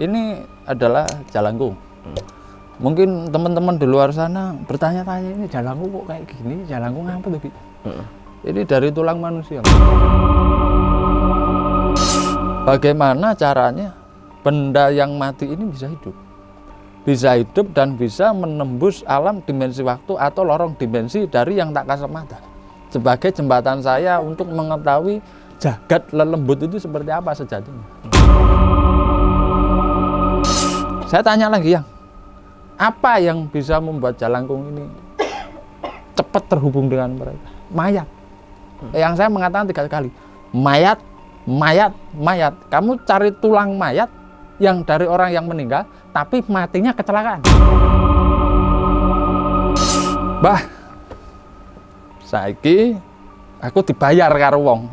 ini adalah jalangkung. Mungkin teman-teman di luar sana bertanya-tanya, ini jalangkung kok kayak gini, jalangkung apa tuh, Ki? Ini dari tulang manusia. Bagaimana caranya benda yang mati ini bisa hidup? Bisa hidup dan bisa menembus alam dimensi waktu atau lorong dimensi dari yang tak kasat mata. Sebagai jembatan saya untuk mengetahui jagat lelembut itu seperti apa sejatinya. Saya tanya lagi, yang apa yang bisa membuat jalangkung ini cepat terhubung dengan mereka? Mayat. Yang saya mengatakan 3 kali, mayat, mayat, mayat. Kamu cari tulang mayat yang dari orang yang meninggal, tapi matinya kecelakaan. Bah, saiki aku dibayar karo wong.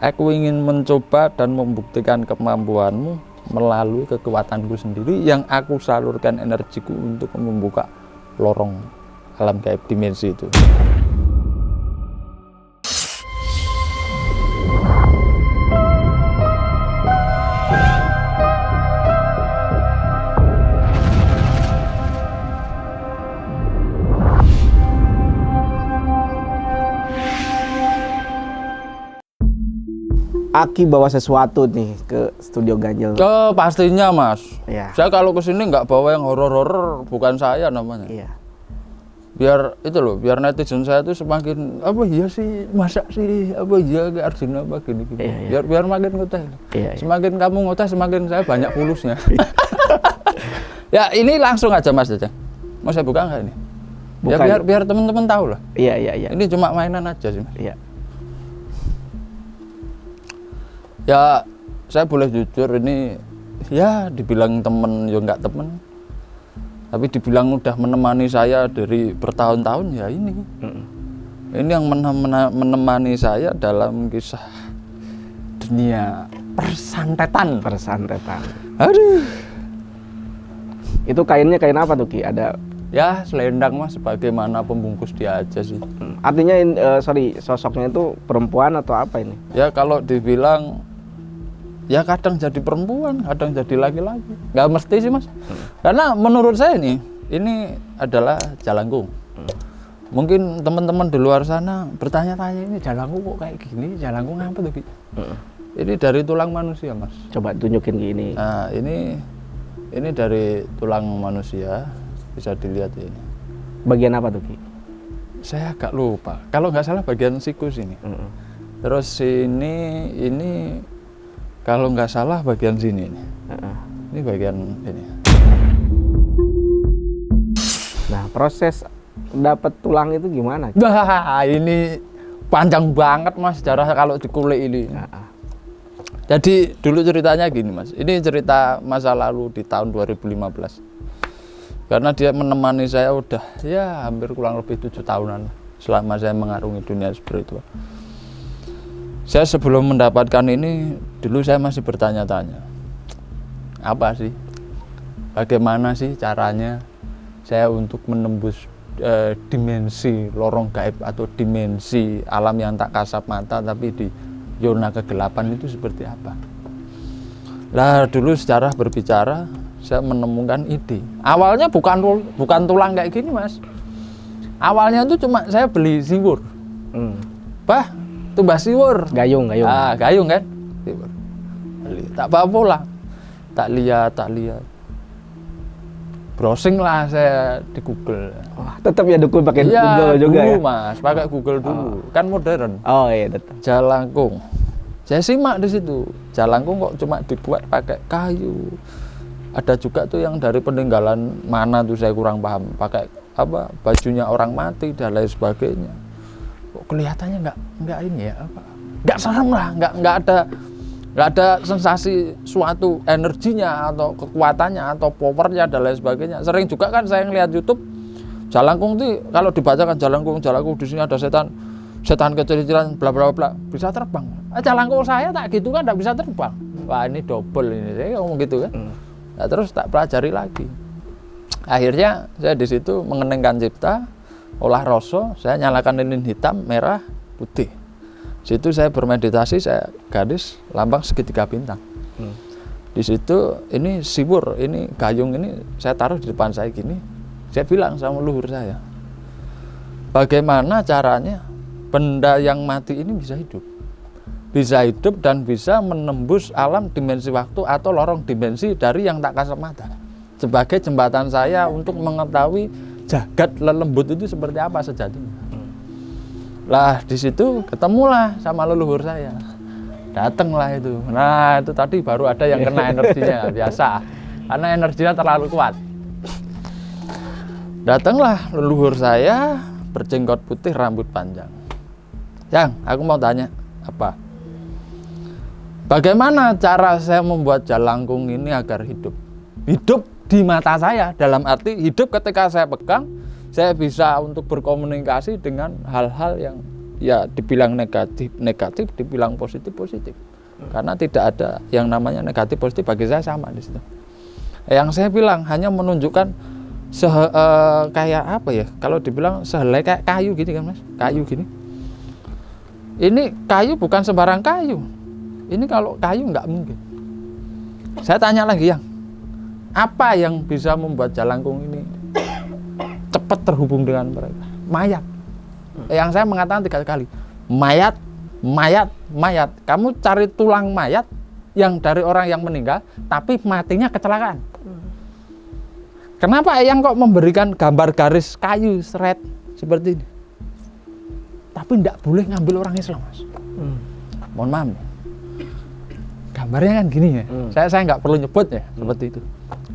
Aku ingin mencoba dan membuktikan kemampuanmu melalui kekuatanku sendiri yang aku salurkan energiku untuk membuka lorong alam gaib dimensi itu. Aki bawa sesuatu nih ke studio Ganjel. Oh, pastinya Mas. Iya. Saya kalau kesini nggak bawa yang horor-horor, bukan saya namanya. Iya. Biar itu loh, biar netizen saya tuh semakin apa iya sih, masa sih, apa iya ke Arjuna apa gini. Iya. Biar makin nguteh. Iya. Semakin kamu nguteh, semakin saya banyak pulusnya. Ya ini langsung aja Mas Jajang. Mau saya buka nggak ini? Bukan. Ya biar teman-teman tahu lah. Iya. Ini cuma mainan aja sih Mas. Iya. Ya saya boleh jujur, ini ya dibilang temen ya nggak temen, tapi dibilang udah menemani saya dari bertahun-tahun ya ini. Ini yang menemani saya dalam kisah dunia persantetan. Aduh. Itu kainnya kain apa tuh Ki? Ada Ya selendang Mas, sebagaimana pembungkus dia aja sih. artinya sosoknya itu perempuan atau apa ini? Ya kalau dibilang ya kadang jadi perempuan, kadang jadi laki-laki. Nggak mesti sih Mas. Karena menurut saya nih, ini adalah jalangkung. Mungkin teman-teman di luar sana bertanya-tanya, ini jalangkung kok kayak gini, jalangkung apa tuh, Ki? Ini dari tulang manusia Mas. Coba tunjukin gini. Nah ini dari tulang manusia, bisa dilihat ini. Bagian apa tuh Ki? Saya agak lupa. Kalau nggak salah bagian sikus ini. Terus ini kalau nggak salah bagian sini nih. Ini bagian ini. Nah, proses dapat tulang itu gimana? Wah, ini panjang banget Mas sejarah kalau dikulik ini. Jadi dulu ceritanya gini Mas. Ini cerita masa lalu di tahun 2015. Karena dia menemani saya udah ya hampir kurang lebih 7 tahunan selama saya mengarungi dunia spiritual. Saya sebelum mendapatkan ini, dulu saya masih bertanya-tanya, apa sih, bagaimana sih caranya saya untuk menembus dimensi lorong gaib atau dimensi alam yang tak kasat mata tapi di zona kegelapan itu seperti apa. Lah dulu secara berbicara saya menemukan ide. Awalnya bukan tulang kayak gini Mas. Awalnya itu cuma saya beli siwur. Bah, tumbas siwur. Gayung. Ah, gayung kan. Siwur. Beli. Tak bawa pulang. Tak lihat. Browsing lah saya di Google. Wah, tetap ya dukun pakai Ya, Google juga dulu, ya. Mas, pakai Google dulu. Kan modern. Oh iya, tetap. Jalangkung. Saya simak di situ. Jalangkung kok cuma dibuat pakai kayu. Ada juga tuh yang dari peninggalan mana tuh saya kurang paham. Pakai apa? Bajunya orang mati dan lain sebagainya. Kok kelihatannya nggak ini ya apa? Nggak serem lah, nggak ada sensasi suatu energinya atau kekuatannya atau powernya dan lain sebagainya. Sering juga kan saya ngeliat YouTube jalangkung tuh kalau dibacakan jalangkung di sini ada setan kecil-kecilan bla bla bla bisa terbang. Jalangkung saya tak gitu kan, nggak bisa terbang. Wah ini double ini, saya ngomong gitu kan. Nah, terus tak pelajari lagi. Akhirnya saya di situ mengeningkan cipta, olah rasa, saya nyalakan lilin hitam, merah, putih. Situ saya bermeditasi, saya garis lambang segitiga bintang. Di situ ini siwur, ini gayung ini saya taruh di depan saya gini. Saya bilang sama leluhur saya, bagaimana caranya benda yang mati ini bisa hidup? Bisa hidup dan bisa menembus alam dimensi waktu atau lorong dimensi dari yang tak kasat mata. Sebagai jembatan saya untuk mengetahui jagat lelembut itu seperti apa sejatinya. Lah di situ ketemulah sama leluhur saya. Datanglah itu. Nah, itu tadi baru ada yang kena energinya biasa. Karena energinya terlalu kuat. Datanglah leluhur saya berjenggot putih, rambut panjang. Yang, aku mau tanya, apa? Bagaimana cara saya membuat jalangkung ini agar hidup? Hidup di mata saya, dalam arti hidup ketika saya pegang, saya bisa untuk berkomunikasi dengan hal-hal yang ya dibilang negatif, dibilang positif. Karena tidak ada yang namanya negatif positif, bagi saya sama di situ. Yang saya bilang hanya menunjukkan kayak apa ya? Kalau dibilang sehelai kayak kayu gini kan Mas, kayu gini. Ini kayu bukan sembarang kayu. Ini kalau kayu nggak mungkin. Saya tanya lagi, yang apa yang bisa membuat jalangkung ini cepat terhubung dengan mereka? Mayat. Yang saya mengatakan 3 kali, mayat. Kamu cari tulang mayat yang dari orang yang meninggal, tapi matinya kecelakaan. Kenapa Eyang kok memberikan gambar garis kayu seret seperti ini? Tapi tidak boleh ngambil orang Islam, Mas. Mohon maaf. Gambarnya kan gini ya. Saya nggak perlu nyebut ya seperti itu.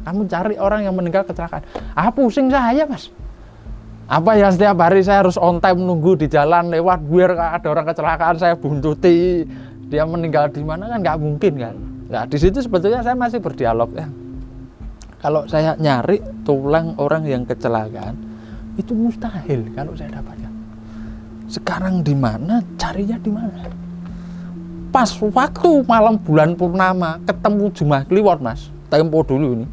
Kamu cari orang yang meninggal kecelakaan. Pusing saya, Mas. Apa ya setiap hari saya harus on time nunggu di jalan lewat biar ada orang kecelakaan saya buntuti, dia meninggal di mana, kan nggak mungkin kan. Nah di situ sebetulnya saya masih berdialog ya. Kalau saya nyari tulang orang yang kecelakaan itu mustahil kalau saya dapatkan. Sekarang di mana, carinya di mana? Pas waktu malam bulan purnama ketemu Jumat Kliwon, Mas. Tempo dulu ini.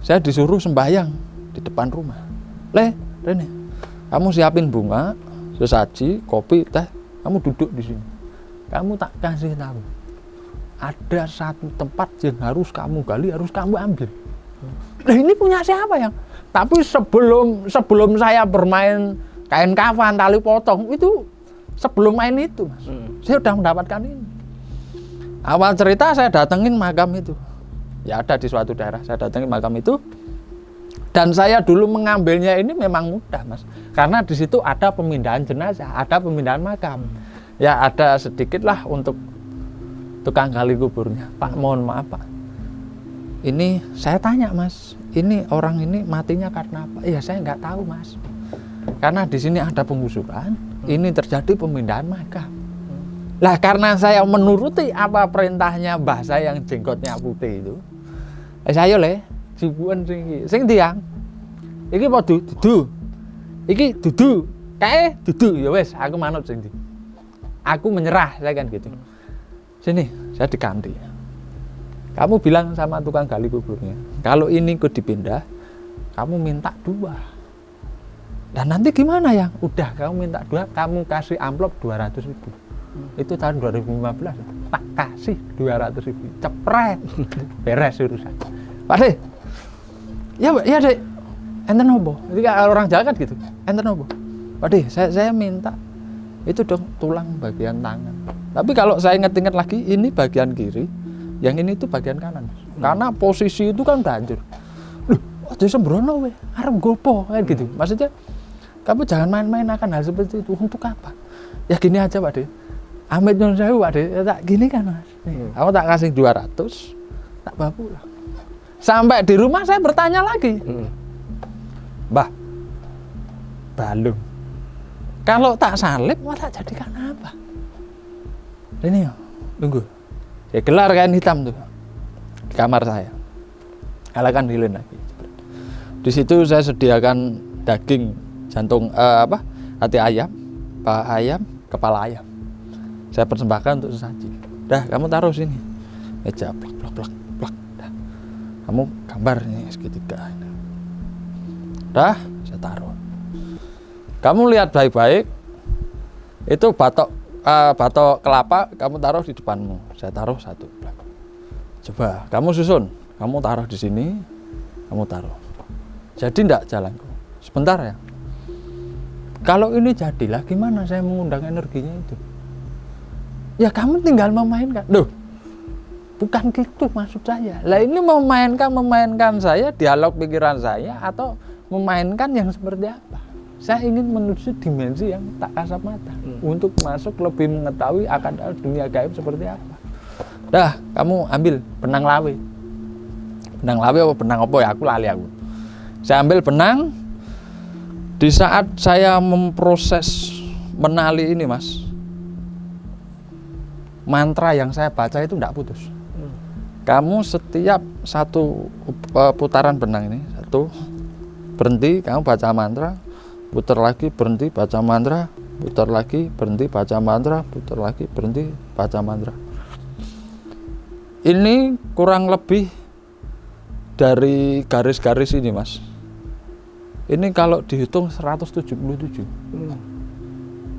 Saya disuruh sembahyang di depan rumah. Rene, kamu siapin bunga, sesaji, kopi, teh, kamu duduk di sini. Kamu tak kasih tahu. Ada satu tempat yang harus kamu gali, harus kamu ambil. Ini punya siapa yang? Tapi sebelum saya bermain kain kafan, tali potong, itu sebelum main itu, Mas. Saya sudah mendapatkan ini. Awal cerita saya datengin makam itu. Ya ada di suatu daerah, saya datengin makam itu. Dan saya dulu mengambilnya ini memang mudah, Mas. Karena di situ ada pemindahan jenazah, ada pemindahan makam. Ya ada sedikit lah untuk tukang gali kuburnya. Pak, mohon maaf Pak. Ini saya tanya, Mas, ini orang ini matinya karena apa? Iya, saya nggak tahu, Mas. Karena di sini ada penggusuran, ini terjadi pemindahan makam. Lah karena saya menuruti apa perintahnya mbah saya yang jenggotnya putih itu. Saya sibuan sing tiang. Iki apa dudu. Iki dudu. Kae dudu ya wes aku manut sing ndi. Aku menyerah, saya kan gitu. Sini, saya diganti. Kamu bilang sama tukang gali kuburnya, kalau ini ikut dipindah, kamu minta 2. Dan nanti gimana ya? Udah kamu minta 2, kamu kasih amplop 200.000. Itu tahun 2015. Tak kasih 200.000. Cepret. Beres urusan. Pak De, ya Dek, enten nopo? Jadi orang Jawa kan gitu, enten nopo? Pak De, saya minta itu dong tulang bagian tangan. Tapi kalau saya ingat-ingat lagi, ini bagian kiri, yang ini itu bagian kanan. Karena posisi itu kan udah hancur. Loh, aja sembrono we, arep gopo kan gitu. Maksudnya, kamu jangan main-main akan hal seperti itu. Untuk apa? Ya gini aja Pak De. Amit nyuwun sewu Pak De, ya tak gini kan Mas. Aku tak kasih 200, tak bawa pulang. Sampai di rumah saya bertanya lagi, Mbah, balung, kalau tak salib mau tak jadikan apa? Ini ya, tunggu, saya gelar kain hitam tuh di kamar saya, kalakan lilin lagi. Di situ saya sediakan daging jantung hati ayam, paha ayam, kepala ayam. Saya persembahkan untuk sesaji. Dah, kamu taruh sini, meja plak. Kamu gambar ini segitiga. Dah, saya taruh. Kamu lihat baik-baik. Itu batok kelapa kamu taruh di depanmu. Saya taruh 1. Coba kamu susun, kamu taruh di sini, kamu taruh. Jadi enggak jalanku. Sebentar ya. Kalau ini jadilah, gimana saya mengundang energinya itu? Ya kamu tinggal memainkan. Loh, bukan gitu maksud saya. Lah ini memainkan saya, dialog pikiran saya, atau memainkan yang seperti apa? Saya ingin menuju dimensi yang tak kasat mata untuk masuk lebih mengetahui akan dunia gaib seperti apa. Dah, kamu ambil benang lawe. Benang lawe apa benang apa ya? Aku lali aku. Saya ambil benang. Di saat saya memproses menali ini, Mas, mantra yang saya baca itu tidak putus. Kamu setiap satu putaran benang ini, satu, berhenti, kamu baca mantra, putar lagi, berhenti, baca mantra, putar lagi, berhenti, baca mantra, putar lagi, berhenti, baca mantra. Ini kurang lebih dari garis-garis ini, Mas. Ini kalau dihitung 177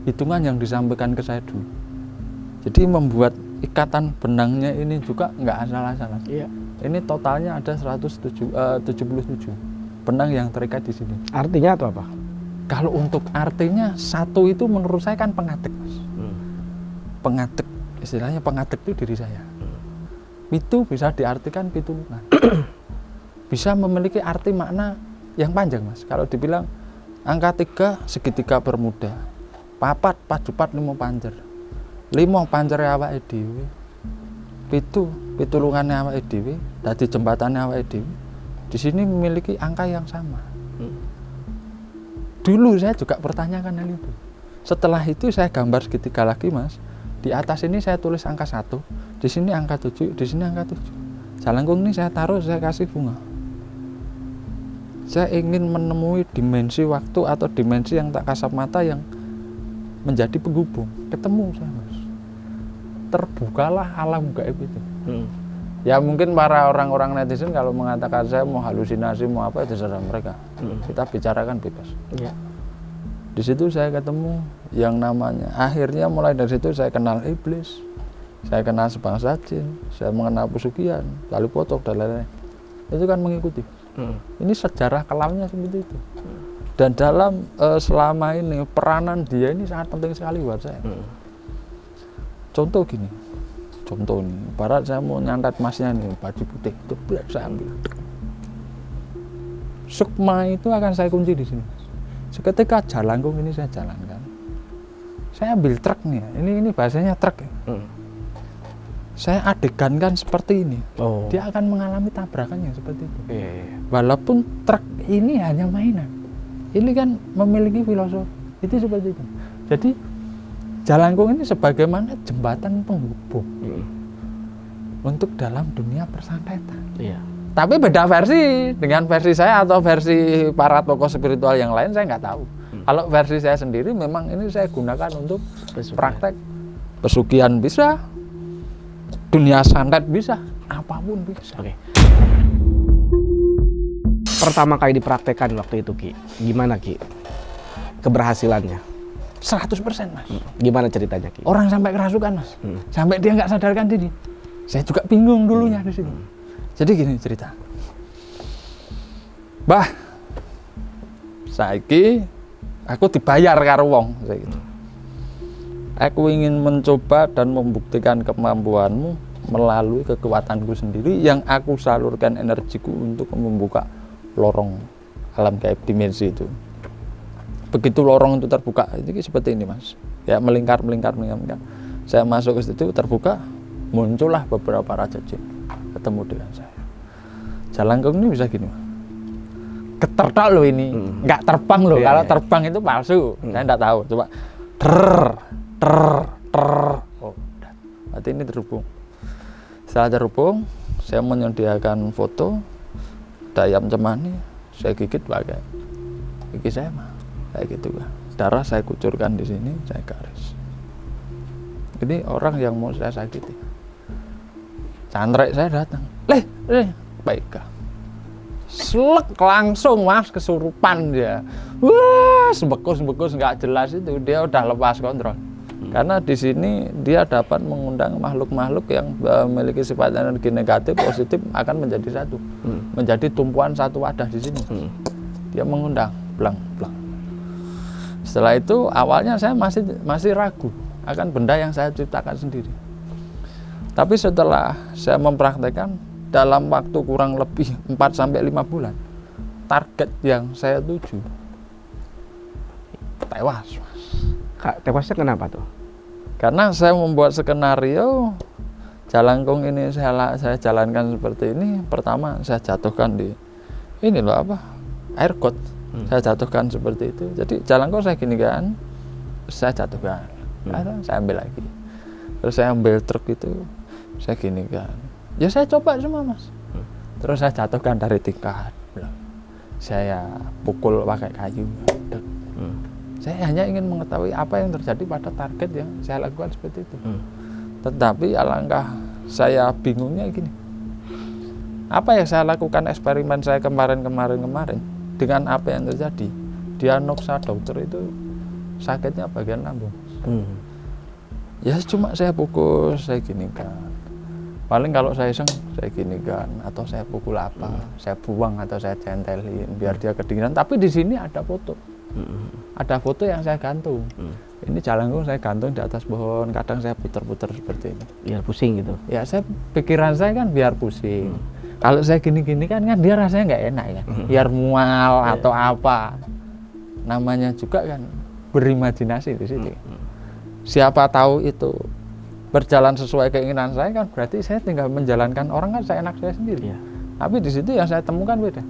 hitungan yang disampaikan ke saya dulu. Jadi membuat ikatan benangnya ini juga nggak asal-asalan. Iya. Ini totalnya ada 177 benang yang terikat di sini. Artinya itu apa? Kalau untuk artinya, satu itu menurut saya kan pengadek, Mas. Pengadek, istilahnya pengadek itu diri saya. Pitu bisa diartikan pitulungan. Bisa memiliki arti makna yang panjang, Mas. Kalau dibilang angka 3 segitiga bermuda, papat padupat 5 panjer, 5 panjer awake dhewe, pitu pitulungane awake dhewe, dadi jembatane awake dhewe. Di sini memiliki angka yang sama. Dulu saya juga pertanyakan hal itu. Setelah itu saya gambar segitiga lagi, Mas. Di atas ini saya tulis angka 1, di sini angka 7, di sini angka 7. Jalangkung ini saya taruh, saya kasih bunga. Saya ingin menemui dimensi waktu atau dimensi yang tak kasat mata yang menjadi penghubung. Ketemu saya, Mas. Terbukalah alam gaib itu. Ya mungkin para orang-orang netizen kalau mengatakan saya mau halusinasi, mau apa, itu terserah mereka. Kita bicarakan bebas. Ya. Di situ saya ketemu yang namanya, akhirnya mulai dari situ saya kenal iblis, saya kenal sebangsa jin, saya mengenal pesugihan, lalu potok dan lain-lain. Itu kan mengikuti. Ini sejarah kelamnya seperti itu. Dan dalam selama ini peranan dia ini sangat penting sekali buat saya. Contoh gini, contoh nih, ibarat saya mau nyantet masnya nih, baju putih itu saya ambil. Sukma itu akan saya kunci di sini. Seketika jalangkung ini saya jalankan. Saya ambil truk nih, ini bahasanya truk. Saya adegankan seperti ini, dia akan mengalami tabrakan yang seperti itu. Walaupun truk ini hanya mainan, ini kan memiliki filosofi, itu seperti itu. Jadi jalangkung ini sebagaimana jembatan penghubung untuk dalam dunia persantetan. Tapi beda versi dengan versi saya atau versi para tokoh spiritual yang lain, saya nggak tahu. Kalau versi saya sendiri memang ini saya gunakan untuk praktek pesugihan bisa, dunia santet bisa, apapun bisa. Pertama kali dipraktekkan waktu itu, Ki, gimana, Ki? Keberhasilannya? 100%, Mas. Gimana ceritanya, Ki? Orang sampai kerasukan, Mas. Sampai dia nggak sadarkan diri. Saya juga bingung dulunya di sini. Jadi gini cerita. Bah, saiki aku dibayar karo wong, saya gitu. Aku ingin mencoba dan membuktikan kemampuanmu melalui kekuatanku sendiri yang aku salurkan energiku untuk membuka lorong alam gaib dimensi itu. Begitu lorong itu terbuka, ini seperti ini, Mas. Ya melingkar. Saya masuk ke situ, terbuka, muncullah beberapa raja jin ketemu dengan saya. Jalangkung ini bisa gini, Mas. Ketertok loh ini, nggak terbang loh. Kalau terbang itu palsu, saya nggak tahu. Coba oh, berarti ini terhubung. Setelah terhubung, saya menyediakan foto ayam cemani, saya gigit pakai gigi saya mah, kayak gitu kan. Darah saya kucurkan di sini, saya garis. Ini orang yang mau saya sakiti. Cantrek saya datang, baiklah. Slek langsung, Mas, kesurupan dia. Wah, sebekus nggak jelas itu, dia udah lepas kontrol. Karena di sini dia dapat mengundang makhluk-makhluk yang memiliki sifat energi negatif, positif akan menjadi satu, menjadi tumpuan satu wadah di sini. Dia mengundang, blang. Setelah itu awalnya saya masih ragu akan benda yang saya ciptakan sendiri. Tapi setelah saya mempraktekkan dalam waktu kurang lebih 4-5 bulan, target yang saya tuju tewas. Tewasnya kenapa tuh? Karena saya membuat skenario Jalangkung ini saya jalankan seperti ini. Pertama saya jatuhkan di ini loh air got. Saya jatuhkan seperti itu. Jadi Jalangkung saya gini kan, saya jatuhkan. Saya ambil lagi. Terus saya ambil truk itu, saya gini kan. Ya saya coba semua mas. Terus saya jatuhkan dari tingkat. Saya pukul pakai kayu. Saya hanya ingin mengetahui apa yang terjadi pada target yang saya lakukan seperti itu. Tetapi alangkah saya bingungnya gini. Apa yang saya lakukan eksperimen saya kemarin dengan apa yang terjadi? Diagnosa dokter itu sakitnya bagian lambung. Ya cuma saya pukul, saya gini kan. Paling kalau saya iseng, saya gini kan, atau saya pukul apa, saya buang atau saya centelin biar dia kedinginan. Tapi di sini ada foto. Ada foto yang saya gantung. Ini Jalangkung saya gantung di atas pohon. Kadang saya putar-putar seperti ini. Biar pusing gitu. Ya pikiran saya kan biar pusing. Kalau saya gini-gini kan dia rasanya nggak enak ya. Biar mual atau apa. Namanya juga kan berimajinasi di sini. Siapa tahu itu berjalan sesuai keinginan saya kan berarti saya tinggal menjalankan orang kan saya enak saya sendiri. Tapi di situ yang saya temukan beda.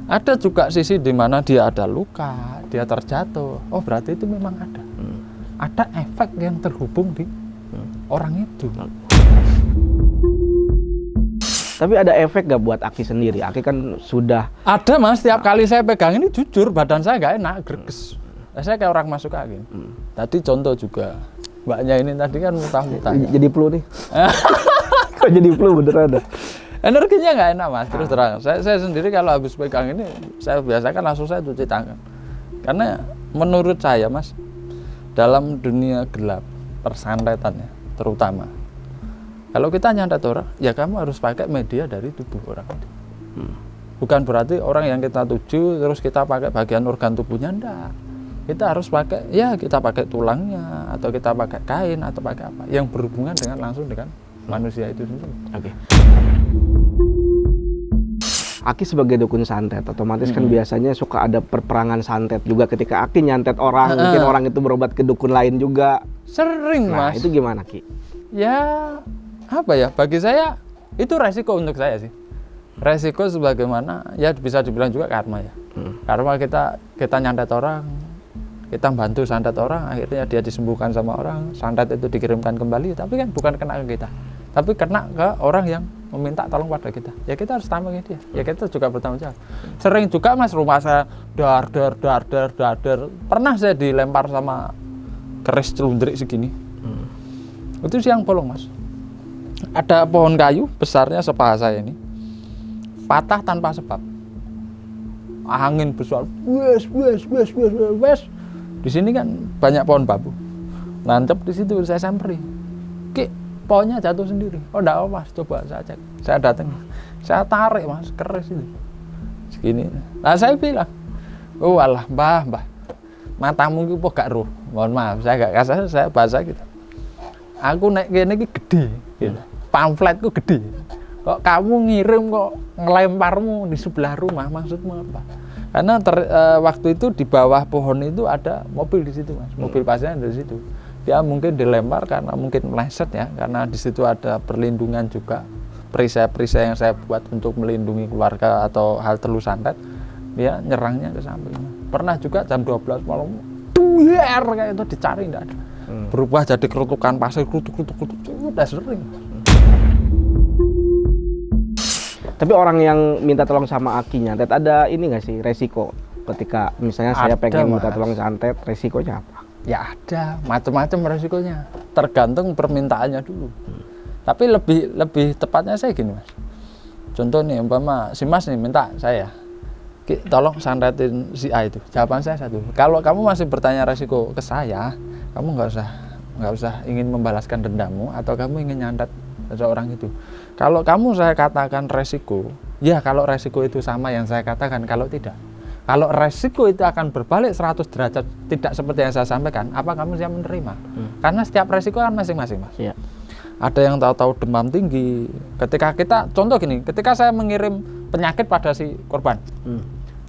Ada juga sisi di mana dia ada luka, dia terjatuh. Oh berarti itu memang ada. Ada efek yang terhubung di orang itu. Tapi ada efek gak buat Aki sendiri? Aki kan sudah... Ada mas, setiap kali saya pegang ini jujur badan saya gak enak, greges. Saya kayak orang masuk angin. Tadi contoh juga, mbaknya ini tadi kan muntah-muntah. Jadi flu nih. Kok jadi flu beneran dah? Energinya nggak enak mas, terus terang. Saya sendiri kalau habis pegang ini, saya biasakan langsung saya cuci tangan. Karena menurut saya mas, dalam dunia gelap, persantetannya terutama, kalau kita nyantet orang, ya kamu harus pakai media dari tubuh orang itu. Bukan berarti orang yang kita tuju, terus kita pakai bagian organ tubuhnya, enggak. Kita harus pakai, ya kita pakai tulangnya, atau kita pakai kain, atau pakai apa, yang berhubungan dengan langsung dengan manusia itu sendiri. Oke. Aki sebagai dukun santet, otomatis kan biasanya suka ada perperangan santet juga ketika Aki nyantet orang, mungkin orang itu berobat ke dukun lain juga. Sering mas. Itu gimana Ki? Ya apa ya, bagi saya itu resiko untuk saya sih. Resiko sebagaimana ya bisa dibilang juga karma ya. Karma kita nyantet orang, kita bantu santet orang, akhirnya dia disembuhkan sama orang, santet itu dikirimkan kembali, tapi kan bukan kena ke kita, tapi kena ke orang yang meminta tolong pada kita. Ya kita harus tampangin dia. Ya kita juga bertanggung jawab. Sering juga mas, rumah saya dar. Pernah saya dilempar sama keris celundrik segini. Itu siang bolong mas. Ada pohon kayu besarnya sepaha saya ini, patah tanpa sebab. Angin besar, wes. Di sini kan banyak pohon bambu. Nancep di situ, saya samperin. Ki, pohonnya jatuh sendiri. Oh enggak apa mas, coba saya cek. Saya datang, saya tarik mas, keris itu segini. Nah saya bilang, oh alah mbah, matamu itu kok gak roh. Mohon maaf, saya gak kasar, saya bahasa gitu. Aku naik gini gede, gitu. Pamfletku gede. Kok kamu ngirim kok ngelemparmu di sebelah rumah, maksudmu apa? Karena waktu itu di bawah pohon itu ada mobil di situ mas, mobil pasien dari situ. Dia mungkin dilempar karena mungkin meleset ya, karena di situ ada perlindungan juga, perisai-perisai yang saya buat untuk melindungi keluarga atau hal terlalu santet, dia nyerangnya ke samping. Pernah juga jam 12 malam, duer kayak itu dicari enggak ada. Berubah jadi kerutukan pasir, kerutuk, udah sering. Tapi orang yang minta tolong sama Aki nyantet, ada ini nggak sih resiko ketika misalnya saya pengen minta tolong santet, resikonya apa? Ya ada, macam-macam resikonya, tergantung permintaannya dulu. Tapi lebih tepatnya saya gini mas. Contoh nih, umpama si mas nih minta saya, Ki, tolong santetin si A itu. Jawaban saya satu, kalau kamu masih bertanya resiko ke saya, kamu nggak usah nggak usah ingin membalaskan dendammu atau kamu ingin nyantet seseorang itu. Kalau kamu saya katakan resiko, ya kalau resiko itu sama yang saya katakan, kalau tidak. Kalau resiko itu akan berbalik 100 derajat tidak seperti yang saya sampaikan, apa kamu siap menerima? Karena setiap resiko kan masing-masing, Mas. Iya. Ada yang tahu-tahu demam tinggi. Ketika kita, contoh gini, ketika saya mengirim penyakit pada si korban,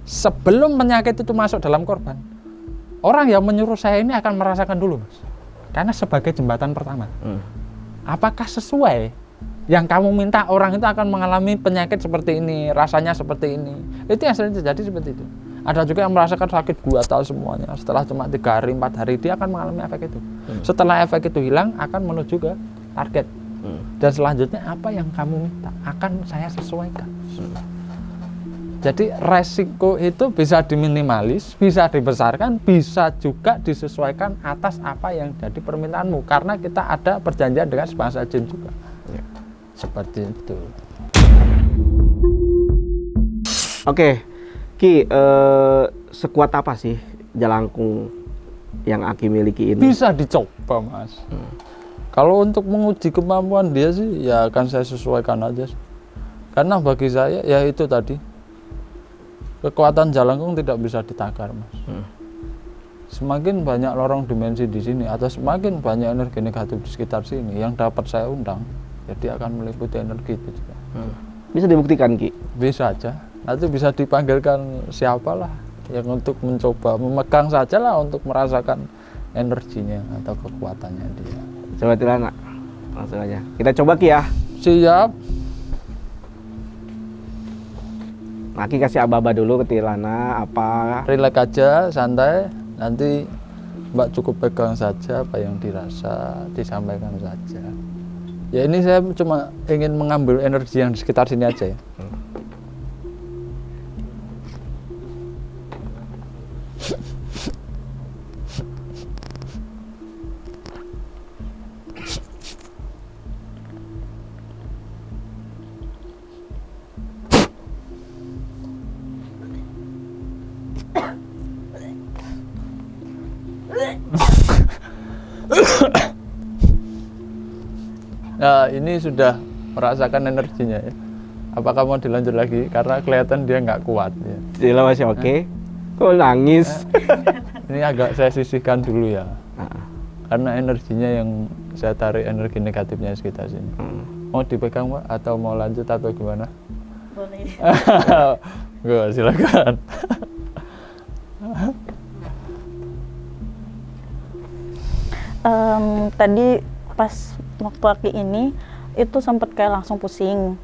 sebelum penyakit itu masuk dalam korban, orang yang menyuruh saya ini akan merasakan dulu, Mas. Karena sebagai jembatan pertama. Apakah sesuai yang kamu minta orang itu akan mengalami penyakit seperti ini, rasanya seperti ini? Itu yang sering terjadi seperti itu. Ada juga yang merasakan sakit gua tahu semuanya. Setelah cuma 3 hari, 4 hari dia akan mengalami efek itu. Setelah efek itu hilang, akan menuju ke target. Dan selanjutnya apa yang kamu minta akan saya sesuaikan. Jadi resiko itu bisa diminimalis, bisa dibesarkan, bisa juga disesuaikan atas apa yang jadi permintaanmu. Karena kita ada perjanjian dengan sebangsa jin juga. Seperti itu. Oke, Ki, sekuat apa sih Jalangkung yang Aki miliki ini? Bisa dicoba, Mas. Kalau untuk menguji kemampuan dia sih, ya akan saya sesuaikan aja. Karena bagi saya, ya itu tadi, kekuatan Jalangkung tidak bisa ditakar, Mas. Semakin banyak lorong dimensi di sini, atau semakin banyak energi negatif di sekitar sini yang dapat saya undang, jadi akan meliputi energi itu juga. Bisa dibuktikan, Ki? Bisa aja. Nanti bisa dipanggilkan siapalah yang untuk mencoba memegang saja lah untuk merasakan energinya atau kekuatannya dia. Coba Tilana, langsung aja. Kita coba, Ki, ya. Siap. Aki kasih aba-aba dulu ke Tilana, apa? Relax aja, santai. Nanti Mbak cukup pegang saja apa yang dirasa, disampaikan saja. Ya ini saya cuma ingin mengambil energi yang di sekitar sini aja ya. Nah, ini sudah merasakan energinya ya. Apakah mau dilanjut lagi? Karena kelihatan dia nggak kuat ya. Jila masih oke. Kok nangis? Ini agak saya sisihkan dulu ya. Karena energinya yang saya tarik energi negatifnya sekitar sini. Mau dipegang, Pak? Atau mau lanjut atau gimana? Boleh. Gue silakan. Tadi pas waktu Aki ini itu sempet kayak langsung pusing,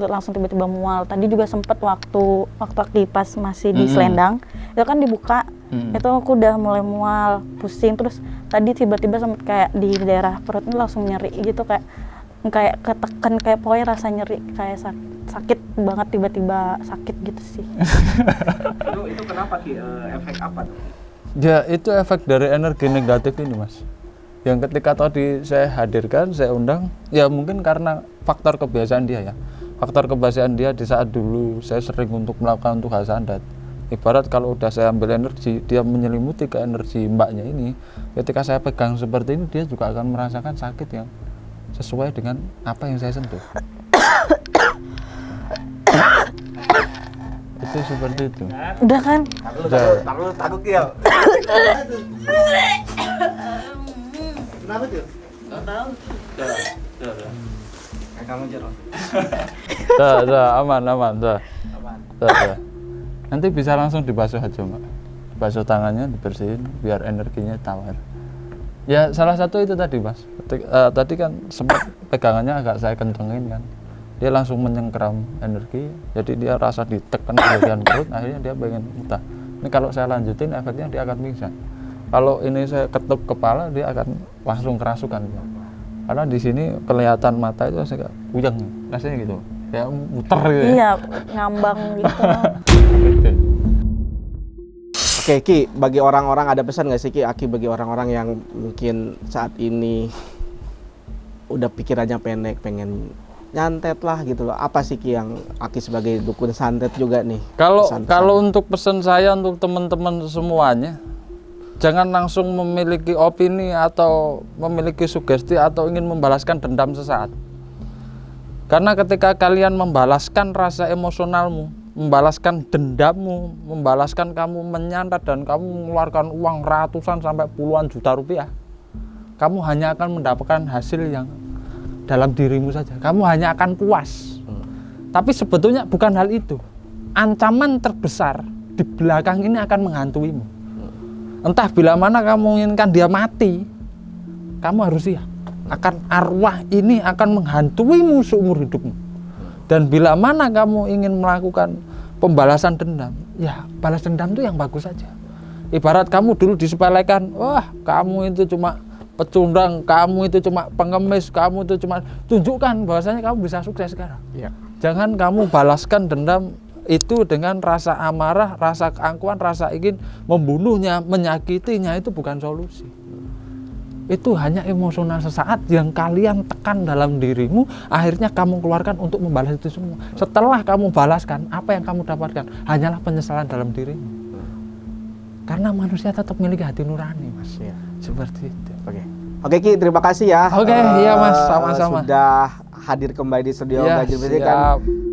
langsung tiba-tiba mual. Tadi juga sempet waktu Aki pas masih di selendang itu kan dibuka, itu aku udah mulai mual, pusing, terus tadi tiba-tiba sempet kayak di daerah perut ini langsung nyeri gitu, kayak ketekan, kayak pokoknya rasa nyeri, kayak sakit banget, tiba-tiba sakit gitu sih. Itu kenapa, Ki? Efek apa tuh? Ya itu efek dari energi negatif ini, Mas. Yang ketika tadi saya hadirkan, saya undang, ya mungkin karena faktor kebiasaan dia ya. Faktor kebiasaan dia di saat dulu saya sering untuk melakukan tugas sandat. Ibarat kalau udah saya ambil energi, dia menyelimuti ke energi mbaknya ini. Ketika saya pegang seperti ini, dia juga akan merasakan sakit yang sesuai dengan apa yang saya sentuh. Itu seperti itu. Udah kan? Takut ya. Kenapa tuh? Nggak tahu. Kamu jeruk. Aman. Dah. Nanti bisa langsung dibasuh aja, Mbak. Basuh tangannya, dibersihin biar energinya tawar. Ya salah satu itu tadi, Mas. Tadi kan sempat pegangannya agak saya kencengin kan. Dia langsung menyengkeram energi, jadi dia rasa ditekan di bagian perut, akhirnya dia pengen muntah. Ini kalau saya lanjutin, efeknya dia akan pingsan. Kalau ini saya ketuk kepala, dia akan langsung kerasukan. Karena di sini kelihatan mata itu saya puyeng, rasanya gitu, kayak muter gitu. Iya, ngambang gitu. Oke, Ki, bagi orang-orang ada pesan nggak sih, Ki, Aki, bagi orang-orang yang mungkin saat ini udah pikirannya pendek, pengen nyantet lah gitu loh. Apa sih, Ki, yang Aki sebagai dukun santet juga nih? Kalau untuk pesan saya untuk teman-teman semuanya, jangan langsung memiliki opini atau memiliki sugesti atau ingin membalaskan dendam sesaat. Karena ketika kalian membalaskan rasa emosionalmu, membalaskan dendammu, membalaskan kamu menyantet dan kamu mengeluarkan uang ratusan sampai puluhan juta rupiah, kamu hanya akan mendapatkan hasil yang dalam dirimu saja. Kamu hanya akan puas. Tapi sebetulnya bukan hal itu. Ancaman terbesar di belakang ini akan menghantuimu. Entah bila mana kamu menginginkan dia mati, kamu harus siap. Akan arwah ini akan menghantuimu seumur hidupmu. Dan bila mana kamu ingin melakukan pembalasan dendam, ya balas dendam itu yang bagus saja. Ibarat kamu dulu disepelekan, wah kamu itu cuma pecundang, kamu itu cuma pengemis, kamu itu cuma, tunjukkan bahwasanya kamu bisa sukses sekarang. Ya. Jangan kamu balaskan dendam itu dengan rasa amarah, rasa keangkuhan, rasa ingin membunuhnya, menyakitinya, itu bukan solusi. Itu hanya emosional sesaat yang kalian tekan dalam dirimu, akhirnya kamu keluarkan untuk membalas itu semua. Setelah kamu balaskan, apa yang kamu dapatkan? Hanyalah penyesalan dalam dirimu. Karena manusia tetap memiliki hati nurani, Mas. Ya. Seperti itu. Oke Ki, terima kasih ya. Oke, iya Mas, sama-sama. Sudah hadir kembali di studio Ya, Ganjil Musik kan. siap.